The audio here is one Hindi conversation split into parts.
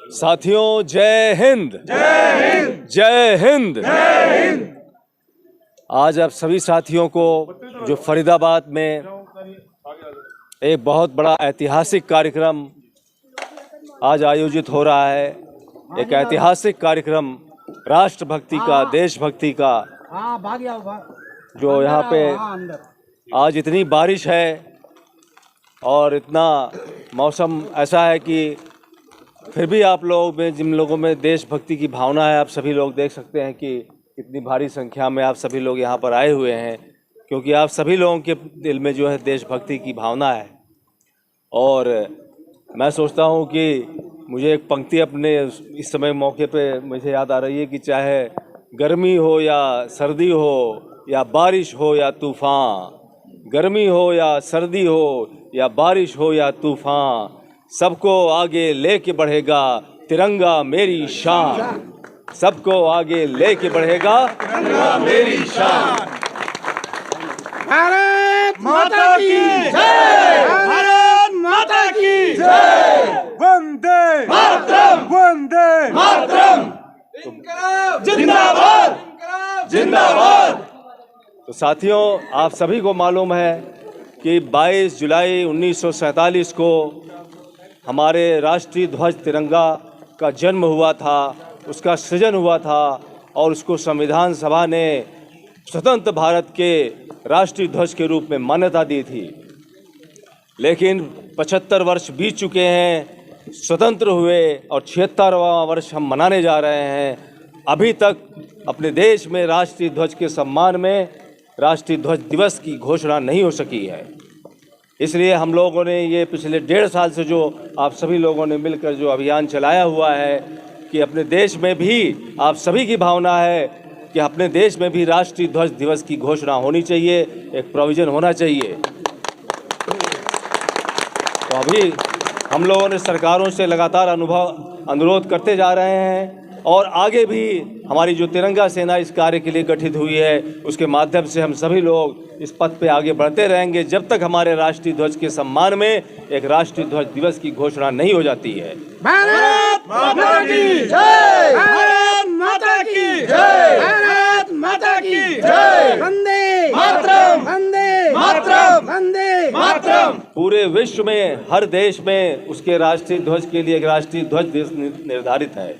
साथियों, जय हिंद। जय हिंद। जय हिंद। जय हिंद। आज आप सभी साथियों को जो फरीदाबाद में एक बहुत बड़ा ऐतिहासिक कार्यक्रम आज आयोजित हो रहा है, एक ऐतिहासिक कार्यक्रम राष्ट्रभक्ति का, देशभक्ति का, जो यहाँ पे आज इतनी बारिश है और इतना मौसम ऐसा है कि फिर भी आप लोग में, जिन लोगों में देशभक्ति की भावना है, आप सभी लोग देख सकते हैं कि इतनी भारी संख्या में आप सभी लोग यहाँ पर आए हुए हैं, क्योंकि आप सभी लोगों के दिल में जो है देशभक्ति की भावना है। और मैं सोचता हूँ कि मुझे एक पंक्ति अपने इस समय मौके पे मुझे याद आ रही है कि चाहे गर्मी हो या सर्दी हो या बारिश हो या तूफ़ान, गर्मी हो या सर्दी हो या बारिश हो या तूफ़ान, सबको आगे लेके बढ़ेगा तिरंगा मेरी शान। सबको आगे लेके बढ़ेगा तिरंगा मेरी शान। भारत माता की जय। भारत माता की जय। वंदे मातरम। वंदे मातरम। जिंदाबाद। जिंदाबाद। तो साथियों, आप सभी को मालूम है कि 22 जुलाई 1947 को हमारे राष्ट्रीय ध्वज तिरंगा का जन्म हुआ था, उसका सृजन हुआ था और उसको संविधान सभा ने स्वतंत्र भारत के राष्ट्रीय ध्वज के रूप में मान्यता दी थी। लेकिन 75 वर्ष बीत चुके हैं, स्वतंत्र हुए और 76वां वर्ष हम मनाने जा रहे हैं। अभी तक अपने देश में राष्ट्रीय ध्वज के सम्मान में राष्ट्रीय ध्वज दिवस की घोषणा नहीं हो सकी है। इसलिए हम लोगों ने ये पिछले 1.5 साल से जो आप सभी लोगों ने मिलकर जो अभियान चलाया हुआ है कि अपने देश में भी आप सभी की भावना है कि अपने देश में भी राष्ट्रीय ध्वज दिवस की घोषणा होनी चाहिए, एक प्रोविज़न होना चाहिए। तो अभी हम लोगों ने सरकारों से लगातार अनुरोध करते जा रहे हैं और आगे भी हमारी जो तिरंगा सेना इस कार्य के लिए गठित हुई है, उसके माध्यम से हम सभी लोग इस पथ पे आगे बढ़ते रहेंगे जब तक हमारे राष्ट्रीय ध्वज के सम्मान में एक राष्ट्रीय ध्वज दिवस की घोषणा नहीं हो जाती है। भारत माता की जय। भारत माता की जय। भारत माता की जय। वंदे मातरम। वंदे मातरम। वंदे मातरम। पूरे विश्व में, हर देश में उसके राष्ट्रीय ध्वज के लिए एक राष्ट्रीय ध्वज दिवस निर्धारित है।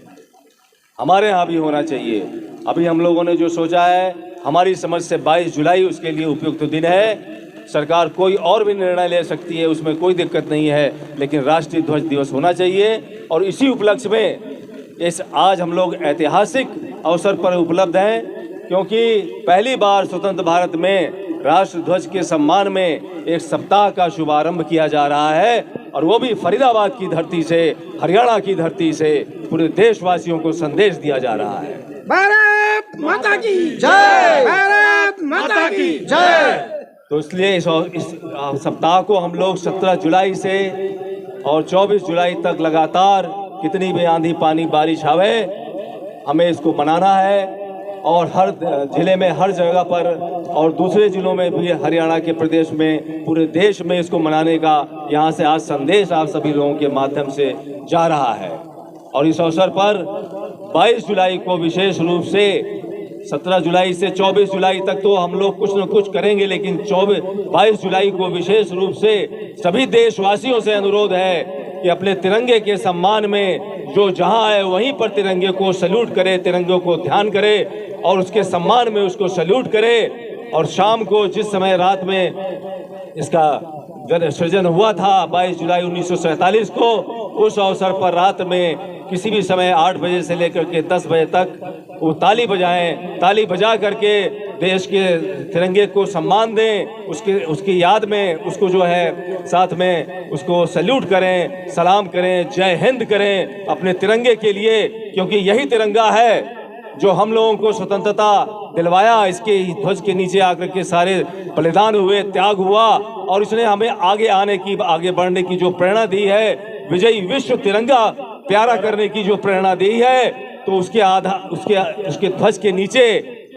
हमारे यहाँ भी होना चाहिए। अभी हम लोगों ने जो सोचा है, हमारी समझ से 22 जुलाई उसके लिए उपयुक्त दिन है। सरकार कोई और भी निर्णय ले सकती है, उसमें कोई दिक्कत नहीं है, लेकिन राष्ट्रीय ध्वज दिवस होना चाहिए। और इसी उपलक्ष्य में इस आज हम लोग ऐतिहासिक अवसर पर उपलब्ध हैं, क्योंकि पहली बार स्वतंत्र भारत में राष्ट्र ध्वज के सम्मान में एक सप्ताह का शुभारंभ किया जा रहा है, और वो भी फरीदाबाद की धरती से, हरियाणा की धरती से पूरे देशवासियों को संदेश दिया जा रहा है। भारत माता की जय। भारत माता की जय। तो इसलिए इस सप्ताह को हम लोग 17 जुलाई से और 24 जुलाई तक लगातार कितनी भी आंधी पानी बारिश आवे, हमें इसको मनाना है। और हर जिले में, हर जगह पर और दूसरे जिलों में भी, हरियाणा के प्रदेश में, पूरे देश में इसको मनाने का यहाँ से आज संदेश आप सभी लोगों के माध्यम से जा रहा है। और इस अवसर पर 22 जुलाई को विशेष रूप से, 17 जुलाई से 24 जुलाई तक तो हम लोग कुछ न कुछ करेंगे, लेकिन 22 जुलाई को विशेष रूप से सभी देशवासियों से अनुरोध है कि अपने तिरंगे के सम्मान में जो जहां है वहीं पर तिरंगे को सैल्यूट करे, तिरंगे को ध्यान करे और उसके सम्मान में उसको सैल्यूट करे। और शाम को, जिस समय रात में इसका सृजन हुआ था 22 जुलाई 1947 को, उस अवसर पर रात में किसी भी समय 8 बजे से लेकर के 10 बजे तक वो ताली बजाएं, ताली बजा करके देश के तिरंगे को सम्मान दें, उसकी याद में उसको जो है साथ में उसको सैल्यूट करें, सलाम करें, जय हिंद करें अपने तिरंगे के लिए, क्योंकि यही तिरंगा है जो हम लोगों को स्वतंत्रता दिलवाया। इसके ध्वज के नीचे आकर के सारे बलिदान हुए, त्याग हुआ, और इसने हमें आगे आने की, आगे बढ़ने की जो प्रेरणा दी है, विजयी विश्व तिरंगा प्यारा करने की जो प्रेरणा दी है, तो उसके ध्वज के नीचे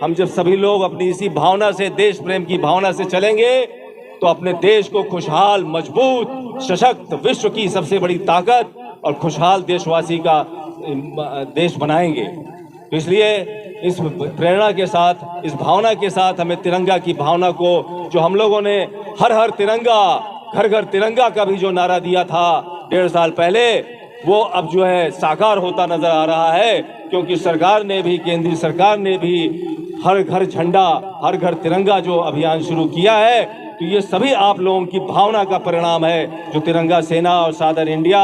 हम जब सभी लोग अपनी इसी भावना से, देश प्रेम की भावना से चलेंगे, तो अपने देश को खुशहाल, मजबूत, सशक्त, विश्व की सबसे बड़ी ताकत और खुशहाल देशवासी का देश बनाएंगे। तो इसलिए इस प्रेरणा के साथ, इस भावना के साथ हमें तिरंगा की भावना को, जो हम लोगों ने हर हर तिरंगा, घर घर तिरंगा का भी जो नारा दिया था 1.5 साल पहले, वो अब जो है साकार होता नजर आ रहा है, क्योंकि सरकार ने भी, केंद्रीय सरकार ने भी हर घर झंडा, हर घर तिरंगा जो अभियान शुरू किया है। तो ये सभी आप लोगों की भावना का परिणाम है, जो तिरंगा सेना और सादर इंडिया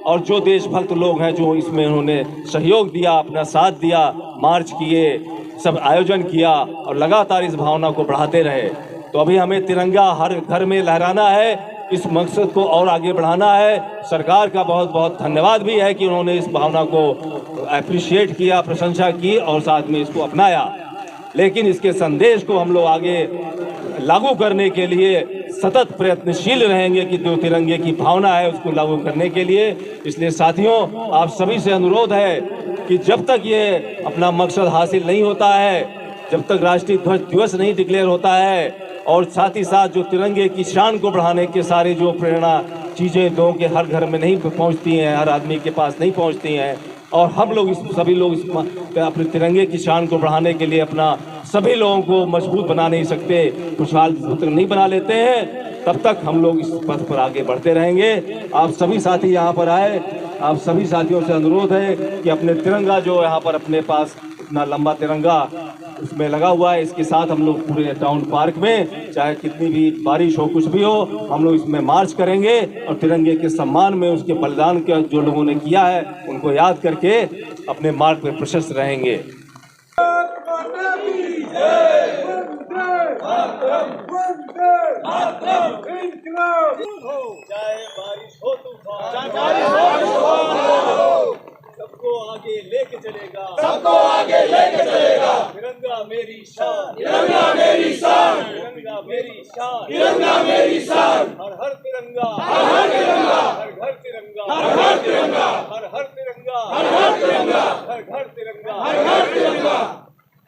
और जो देशभक्त लोग हैं जो इसमें उन्होंने सहयोग दिया, अपना साथ दिया, मार्च किए, सब आयोजन किया और लगातार इस भावना को बढ़ाते रहे। तो अभी हमें तिरंगा हर घर में लहराना है, इस मकसद को और आगे बढ़ाना है। सरकार का बहुत बहुत धन्यवाद भी है कि उन्होंने इस भावना को अप्रिशिएट किया, प्रशंसा की और साथ में इसको अपनाया। लेकिन इसके संदेश को हम लोग आगे लागू करने के लिए सतत प्रयत्नशील रहेंगे कि जो तिरंगे की भावना है उसको लागू करने के लिए। इसलिए साथियों, आप सभी से अनुरोध है कि जब तक ये अपना मकसद हासिल नहीं होता है, जब तक राष्ट्रीय ध्वज दिवस नहीं डिक्लेयर होता है, और साथ ही साथ जो तिरंगे की शान को बढ़ाने के सारे जो प्रेरणा चीज़ें लोगों के हर घर में नहीं पहुंचती हैं, हर आदमी के पास नहीं पहुंचती हैं, और हम लोग सभी लोग अपने तिरंगे की शान को बढ़ाने के लिए अपना सभी लोगों को मजबूत बना नहीं सकते, खुशहाल नहीं बना लेते हैं, तब तक हम लोग इस पथ पर आगे बढ़ते रहेंगे। आप सभी साथी यहाँ पर आए, आप सभी साथियों से अनुरोध है कि अपने तिरंगा जो यहाँ पर अपने पास इतना लंबा तिरंगा उसमें लगा हुआ है, इसके साथ हम लोग पूरे टाउन पार्क में, चाहे कितनी भी बारिश हो, कुछ भी हो, हम लोग इसमें मार्च करेंगे और तिरंगे के सम्मान में उसके बलिदान का जो लोगों ने किया है उनको याद करके अपने मार्ग पर प्रशस्त रहेंगे। चाहे बारिश हो, सबको आगे लेके चलेगा, सबको आगे लेके चलेगा। तिरंगा मेरी शान, तिरंगा मेरी शान, तिरंगा मेरी शान, तिरंगा मेरी शान। हर हर तिरंगा, हर हर तिरंगा, हर घर तिरंगा, हर हर तिरंगा, हर हर तिरंगा, हर हर तिरंगा, हर घर तिरंगा, हर हर तिरंगा।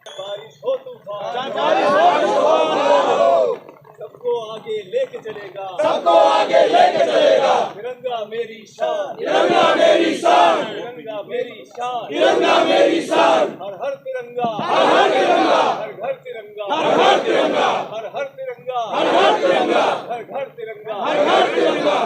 बारिश हो तूफान, बारिश हो तूफान, सबको आगे लेके चलेगा, सबको आगे लेके चलेगा। तिरंगा मेरी शान, तिरंगा मेरी शान, तिरंगा मेरी शान, तिरंगा मेरी शान। हर हर तिरंगा, हर हर तिरंगा, हर घर तिरंगा, हर हर तिरंगा, हर हर तिरंगा, हर हर तिरंगा, हर घर तिरंगा, हर हर तिरंगा।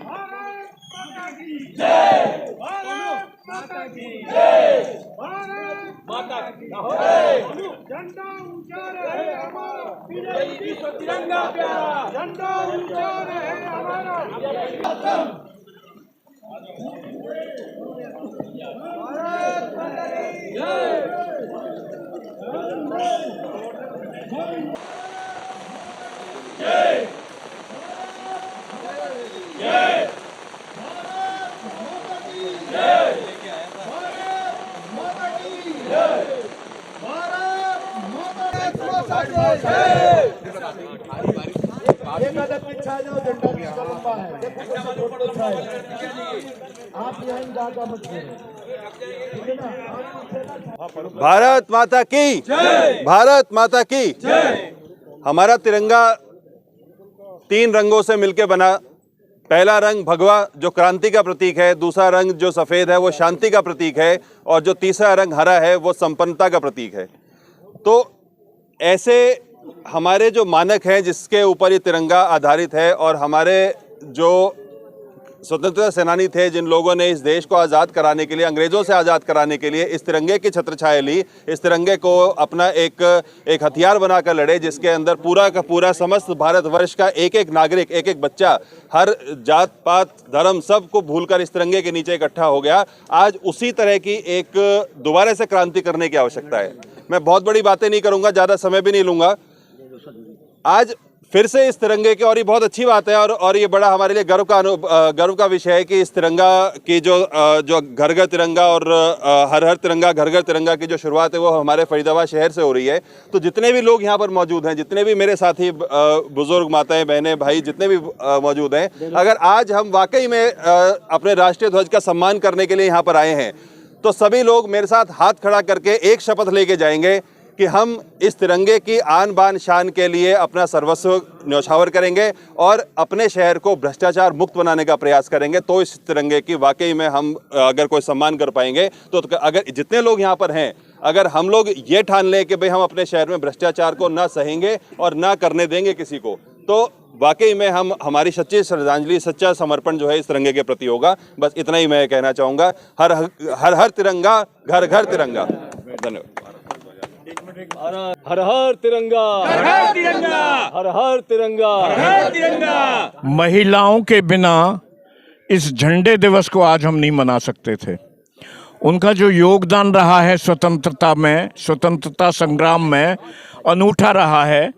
भारत माता की जय, भारत माता की जय, भारत माता की जय। झंडा ऊंचा रहे हमारा, विश्व तिरंगा प्यारा, झंडा ऊंचा रहे हमारा। भारत माता की जय। जय जय भारत माता की जय, भारत माता की जय। हमारा तिरंगा 3 रंगों से मिलकर बना। पहला रंग भगवा जो क्रांति का प्रतीक है, दूसरा रंग जो सफ़ेद है वो शांति का प्रतीक है, और जो तीसरा रंग हरा है वो संपन्नता का प्रतीक है। तो ऐसे हमारे जो मानक हैं जिसके ऊपर ये तिरंगा आधारित है, और हमारे जो स्वतंत्रता सेनानी थे जिन लोगों ने इस देश को आज़ाद कराने के लिए, अंग्रेज़ों से आज़ाद कराने के लिए इस तिरंगे की छत्रछाया ली, इस तिरंगे को अपना एक हथियार बनाकर लड़े, जिसके अंदर पूरा का पूरा समस्त भारतवर्ष का एक एक नागरिक, एक एक बच्चा, हर जात पात धर्म सब को भूलकर इस तिरंगे के नीचे इकट्ठा हो गया। आज उसी तरह की एक दोबारा से क्रांति करने की आवश्यकता है। मैं बहुत बड़ी बातें नहीं करूँगा, ज़्यादा समय भी नहीं लूँगा। आज फिर से इस तिरंगे की, और ये बहुत अच्छी बात है और ये बड़ा हमारे लिए गर्व का विषय है कि इस तिरंगा की जो घर घर तिरंगा और हर हर तिरंगा, घर घर तिरंगा की जो शुरुआत है वो हमारे फरीदाबाद शहर से हो रही है। तो जितने भी लोग यहाँ पर मौजूद हैं, जितने भी मेरे साथी बुजुर्ग, माताएं, बहनें, भाई जितने भी मौजूद हैं, अगर आज हम वाकई में अपने राष्ट्रीय ध्वज का सम्मान करने के लिए यहाँ पर आए हैं, तो सभी लोग मेरे साथ हाथ खड़ा करके एक शपथ लेके जाएंगे कि हम इस तिरंगे की आन बान शान के लिए अपना सर्वस्व न्यौछावर करेंगे और अपने शहर को भ्रष्टाचार मुक्त बनाने का प्रयास करेंगे। तो इस तिरंगे की वाकई में हम अगर कोई सम्मान कर पाएंगे तो अगर जितने लोग यहाँ पर हैं, अगर हम लोग ये ठान लें कि भाई हम अपने शहर में भ्रष्टाचार को ना सहेंगे और ना करने देंगे किसी को, तो वाकई में हमारी सच्ची श्रद्धांजलि, सच्चा समर्पण जो है इस तिरंगे के प्रति होगा। बस इतना ही मैं कहना चाहूँगा। हर हर हर तिरंगा, घर घर तिरंगा। धन्यवाद। हर हर तिरंगा, हर हर तिरंगा, हर हर तिरंगा, हर हर तिरंगा। महिलाओं के बिना इस झंडे दिवस को आज हम नहीं मना सकते थे। उनका जो योगदान रहा है स्वतंत्रता में, स्वतंत्रता संग्राम में अनूठा रहा है।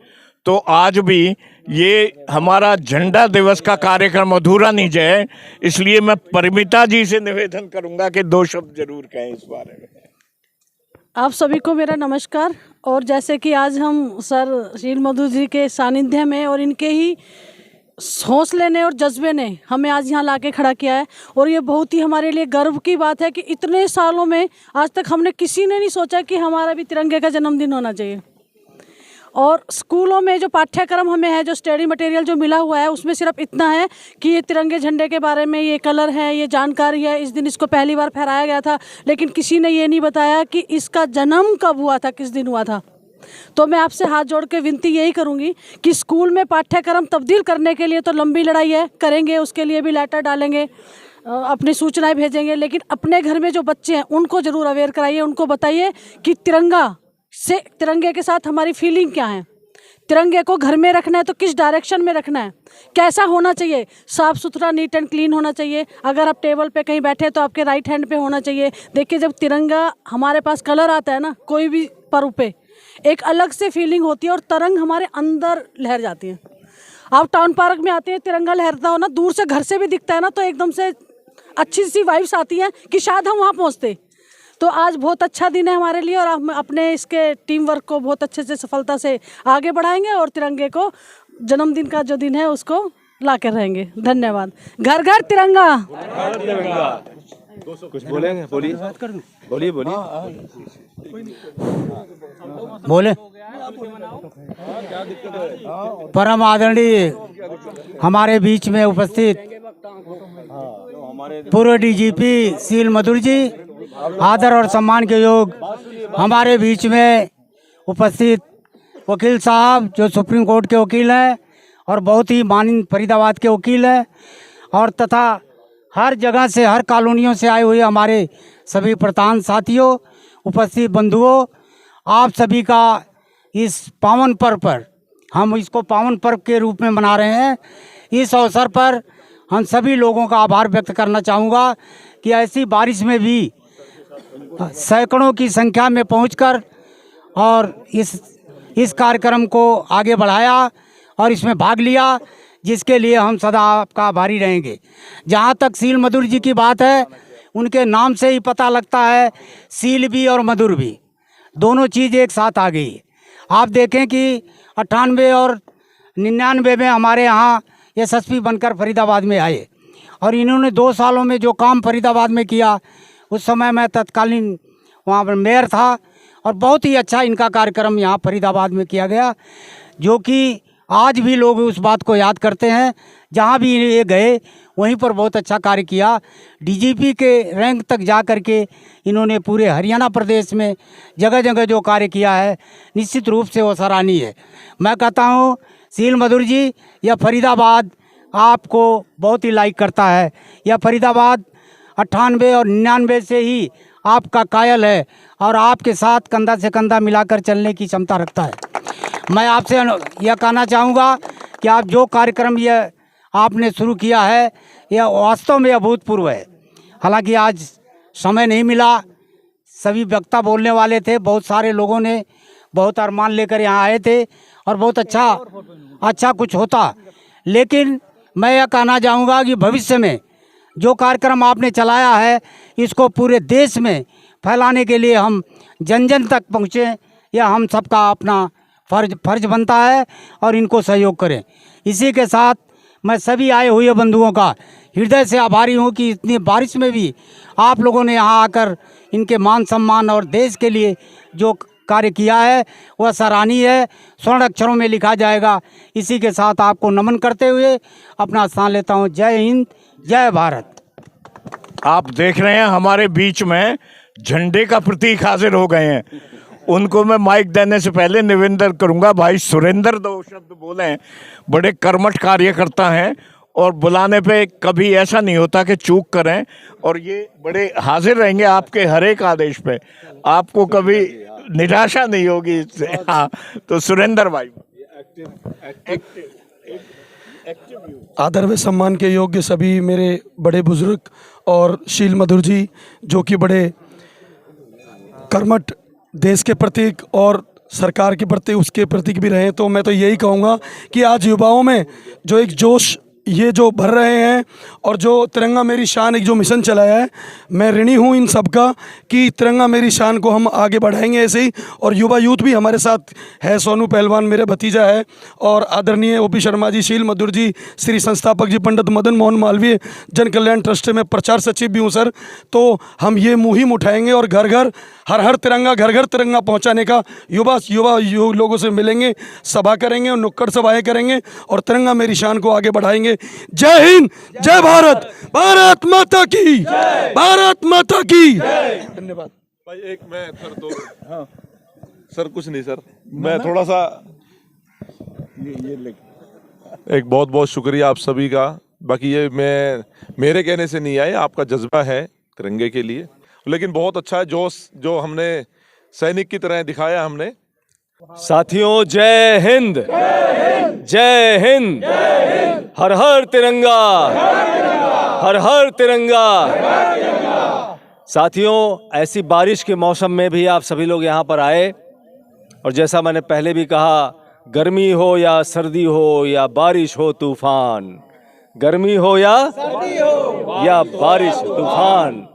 तो आज भी ये हमारा झंडा दिवस का कार्यक्रम अधूरा नहीं जाए, इसलिए मैं परिमिता जी से निवेदन करूंगा कि 2 शब्द जरूर कहें इस बारे में। आप सभी को मेरा नमस्कार। और जैसे कि आज हम सर शील मधुर जी के सानिध्य में और इनके ही हौसले ने और जज्बे ने हमें आज यहाँ लाके खड़ा किया है, और ये बहुत ही हमारे लिए गर्व की बात है कि इतने सालों में आज तक हमने किसी ने नहीं सोचा कि हमारा भी तिरंगे का जन्मदिन होना चाहिए। और स्कूलों में जो पाठ्यक्रम हमें है, जो स्टडी मटेरियल जो मिला हुआ है, उसमें सिर्फ इतना है कि ये तिरंगे झंडे के बारे में ये कलर है, ये जानकारी है, इस दिन इसको पहली बार फहराया गया था, लेकिन किसी ने ये नहीं बताया कि इसका जन्म कब हुआ था, किस दिन हुआ था। तो मैं आपसे हाथ जोड़ के विनती यही करूंगी कि स्कूल में पाठ्यक्रम तब्दील करने के लिए तो लंबी लड़ाई है, करेंगे, उसके लिए भी लेटर डालेंगे, अपनी सूचनाएं भेजेंगे, लेकिन अपने घर में जो बच्चे हैं उनको ज़रूर अवेयर कराइए, उनको बताइए कि तिरंगे के साथ हमारी फीलिंग क्या है, तिरंगे को घर में रखना है तो किस डायरेक्शन में रखना है, कैसा होना चाहिए, साफ़ सुथरा, नीट एंड क्लीन होना चाहिए। अगर आप टेबल पे कहीं बैठे तो आपके राइट हैंड पे होना चाहिए। देखिए, जब तिरंगा हमारे पास कलर आता है ना, कोई भी पर्व पे, एक अलग से फीलिंग होती है और तरंग हमारे अंदर लहर जाती है। आप टाउन पार्क में आते हैं, तिरंगा लहरता हो ना, दूर से घर से भी दिखता है ना, तो एकदम से अच्छी सी वाइब्स आती हैं कि शायद हम वहाँ पहुँचते। तो आज बहुत अच्छा दिन है हमारे लिए, और हम अपने इसके टीम वर्क को बहुत अच्छे से सफलता से आगे बढ़ाएंगे और तिरंगे को जन्मदिन का जो दिन है उसको ला कर रहेंगे। धन्यवाद। घर घर तिरंगा। कुछ बोलेंगे? बोलिए बोलिए बोलिए बोले। परम आदरणीय हमारे बीच में उपस्थित पूर्व डीजीपी शील मधुर जी, आदर और सम्मान के योग हमारे बीच में उपस्थित वकील साहब जो सुप्रीम कोर्ट के वकील हैं और बहुत ही माननीय फरीदाबाद के वकील हैं, और तथा हर जगह से, हर कॉलोनियों से आए हुए हमारे सभी प्रधान साथियों, उपस्थित बंधुओं, आप सभी का इस पावन पर्व पर, हम इसको पावन पर्व के रूप में मना रहे हैं, इस अवसर पर हम सभी लोगों का आभार व्यक्त करना चाहूँगा कि ऐसी बारिश में भी सैकड़ों की संख्या में पहुंचकर और इस कार्यक्रम को आगे बढ़ाया और इसमें भाग लिया, जिसके लिए हम सदा आपका आभारी रहेंगे। जहां तक शील मधुर जी की बात है, उनके नाम से ही पता लगता है, शील भी और मधुर भी, दोनों चीज़ एक साथ आ गई। आप देखें कि 98 और 99 में हमारे यहाँ SSP बनकर फरीदाबाद में आए, और इन्होंने 2 सालों में जो काम फरीदाबाद में किया, उस समय मैं तत्कालीन वहाँ पर मेयर था, और बहुत ही अच्छा इनका कार्यक्रम यहाँ फरीदाबाद में किया गया, जो कि आज भी लोग उस बात को याद करते हैं। जहाँ भी ये गए वहीं पर बहुत अच्छा कार्य किया। DGP के रैंक तक जा कर के इन्होंने पूरे हरियाणा प्रदेश में जगह जगह जो कार्य किया है, निश्चित रूप से वो सराहनीय है। मैं कहता हूँ शील मधुर जी, यह फरीदाबाद आपको बहुत ही लाइक करता है। यह फरीदाबाद 98 और 99 से ही आपका कायल है और आपके साथ कंधा से कंधा मिलाकर चलने की क्षमता रखता है। मैं आपसे यह कहना चाहूँगा कि आप जो कार्यक्रम यह आपने शुरू किया है, यह वास्तव में अभूतपूर्व है। हालांकि आज समय नहीं मिला, सभी वक्ता बोलने वाले थे, बहुत सारे लोगों ने बहुत अरमान लेकर यहाँ आए थे और बहुत अच्छा कुछ होता, लेकिन मैं यह कहना चाहूँगा कि भविष्य में जो कार्यक्रम आपने चलाया है, इसको पूरे देश में फैलाने के लिए हम जन जन तक पहुँचें, यह हम सबका अपना फर्ज बनता है और इनको सहयोग करें। इसी के साथ मैं सभी आए हुए बंधुओं का हृदय से आभारी हूँ कि इतनी बारिश में भी आप लोगों ने यहाँ आकर इनके मान सम्मान और देश के लिए जो कार्य किया है वह सराहनीय है, स्वर्ण अक्षरों में लिखा जाएगा। इसी के साथ आपको नमन करते हुए अपना स्थान लेता हूँ। जय हिंद, जय भारत। आप देख रहे हैं हमारे बीच में झंडे का प्रतीक हाजिर हो गए हैं। उनको मैं माइक देने से पहले निवेदन करूंगा, भाई सुरेंद्र दो शब्द बोलें। बड़े कर्मठ कार्यकर्ता हैं और बुलाने पे कभी ऐसा नहीं होता कि चूक करें, और ये बड़े हाजिर रहेंगे आपके हर एक आदेश पे, आपको कभी निराशा नहीं होगी इससे। हाँ, तो सुरेंद्र भाई। आदर व सम्मान के योग्य सभी मेरे बड़े बुजुर्ग और शील मधुर जी, जो कि बड़े कर्मठ देश के प्रतीक और सरकार के प्रति उसके प्रतीक भी रहे, तो मैं तो यही कहूँगा कि आज युवाओं में जो एक जोश ये जो भर रहे हैं और जो तिरंगा मेरी शान एक जो मिशन चलाया है, मैं ऋणी हूँ इन सब का कि तिरंगा मेरी शान को हम आगे बढ़ाएंगे ऐसे ही। और युवा यूथ भी हमारे साथ है, सोनू पहलवान मेरे भतीजा है, और आदरणीय ओपी शर्मा जी, शील मधुर जी, श्री संस्थापक जी पंडित मदन मोहन मालवीय जन कल्याण ट्रस्ट में प्रचार सचिव भी हूँ सर। तो हम ये मुहिम उठाएंगे और घर घर हर हर तिरंगा, घर घर तिरंगा पहुँचाने का युवा लोगों से मिलेंगे, सभा करेंगे और नुक्कड़ सभाएँ करेंगे और तिरंगा मेरी शान को आगे बढ़ाएंगे। जय हिंद, जय भारत, भारत माता की, भारत माता की। धन्यवाद भाई। एक मैं सर तो सर कुछ नहीं सर, मैं थोड़ा सा एक बहुत बहुत शुक्रिया आप सभी का। बाकी ये मैं मेरे कहने से नहीं आए, आपका जज्बा है तिरंगे के लिए, लेकिन बहुत अच्छा है जोश जो हमने सैनिक की तरह दिखाया हमने। साथियों, जय हिंद, जय हिंद, हर हर तिरंगा, हर हर तिरंगा। साथियों, ऐसी बारिश के मौसम में भी आप सभी लोग यहाँ पर आए, और जैसा मैंने पहले भी कहा, गर्मी हो या सर्दी हो या बारिश हो तूफान, गर्मी हो या सर्दी हो या बारिश तूफान,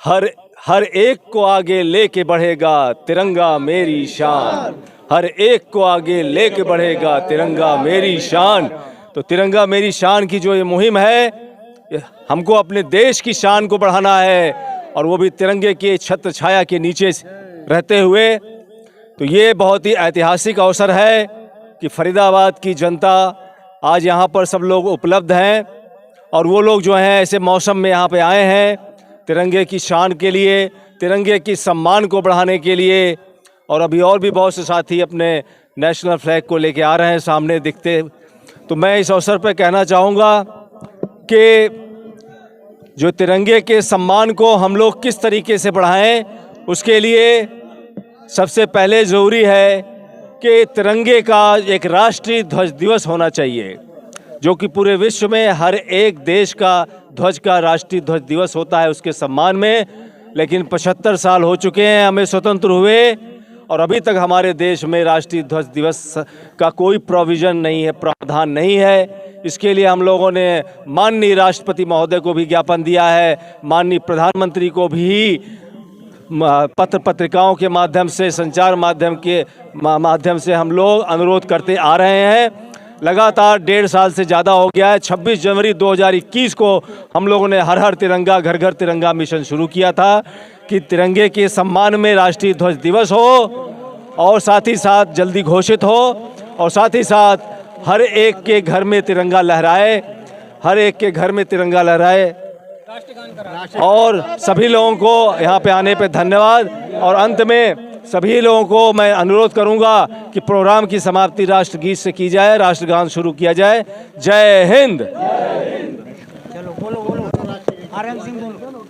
हर एक को आगे लेके बढ़ेगा तिरंगा मेरी शान, हर एक को आगे लेके बढ़ेगा तिरंगा मेरी शान। तो तिरंगा मेरी शान की जो ये मुहिम है, हमको अपने देश की शान को बढ़ाना है, और वो भी तिरंगे के छत्र छाया के नीचे रहते हुए। तो ये बहुत ही ऐतिहासिक अवसर है कि फरीदाबाद की जनता आज यहाँ पर सब लोग उपलब्ध हैं, और वो लोग जो हैं ऐसे मौसम में यहाँ पे आए हैं तिरंगे की शान के लिए, तिरंगे की सम्मान को बढ़ाने के लिए। और अभी और भी बहुत से साथी अपने नेशनल फ्लैग को लेके आ रहे हैं सामने दिखते। तो मैं इस अवसर पर कहना चाहूँगा कि जो तिरंगे के सम्मान को हम लोग किस तरीके से बढ़ाएं, उसके लिए सबसे पहले ज़रूरी है कि तिरंगे का एक राष्ट्रीय ध्वज दिवस होना चाहिए, जो कि पूरे विश्व में हर एक देश का ध्वज का राष्ट्रीय ध्वज दिवस होता है उसके सम्मान में। लेकिन 75 साल हो चुके हैं हमें स्वतंत्र हुए, और अभी तक हमारे देश में राष्ट्रीय ध्वज दिवस का कोई प्रोविज़न नहीं है, प्रावधान नहीं है। इसके लिए हम लोगों ने माननीय राष्ट्रपति महोदय को भी ज्ञापन दिया है, माननीय प्रधानमंत्री को भी पत्र पत्रिकाओं के माध्यम से, संचार माध्यम से हम लोग अनुरोध करते आ रहे हैं। लगातार 1.5 साल से ज़्यादा हो गया है। 26 जनवरी 2021 को हम लोगों ने हर हर तिरंगा, घर घर तिरंगा मिशन शुरू किया था कि तिरंगे के सम्मान में राष्ट्रीय ध्वज दिवस हो, और साथ ही साथ जल्दी घोषित हो, और साथ ही साथ हर एक के घर में तिरंगा लहराए, हर एक के घर में तिरंगा लहराए। और सभी लोगों को यहाँ पे आने पे धन्यवाद। और अंत में सभी लोगों को मैं अनुरोध करूँगा कि प्रोग्राम की समाप्ति राष्ट्रगीत से की जाए, राष्ट्रगान शुरू किया जाए। जय हिंद। चलो बोलो बोलो, आर्यन सिंह बोलो।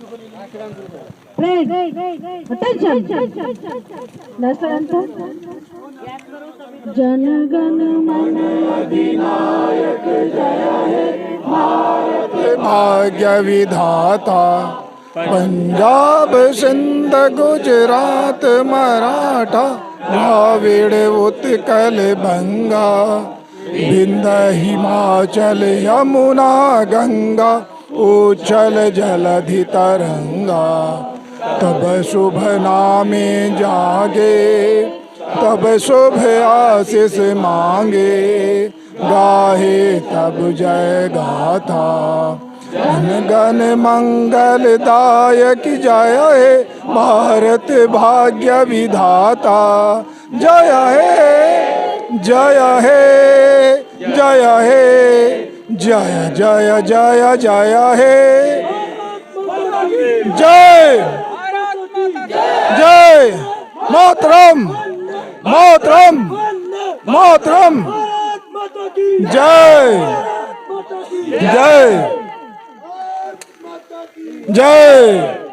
जन गण मन अधिनायक जय हे भारत भाग्य विधाता, पंजाब सिंध गुजरात मराठा, द्राविड़ उत्कल बंगा, विंध्य हिमाचल यमुना गंगा, उच्छल जलधि तरंगा। तब शुभ नामे जागे, तब शुभ आशीष मांगे, गाहे तब जय गाथा। गण मंगलदायक जय हे भारत भाग्य विधाता जय हे जय हे जय हे जय जय जय जय हे जय जय मातरम मातरम मातरम जय जय जय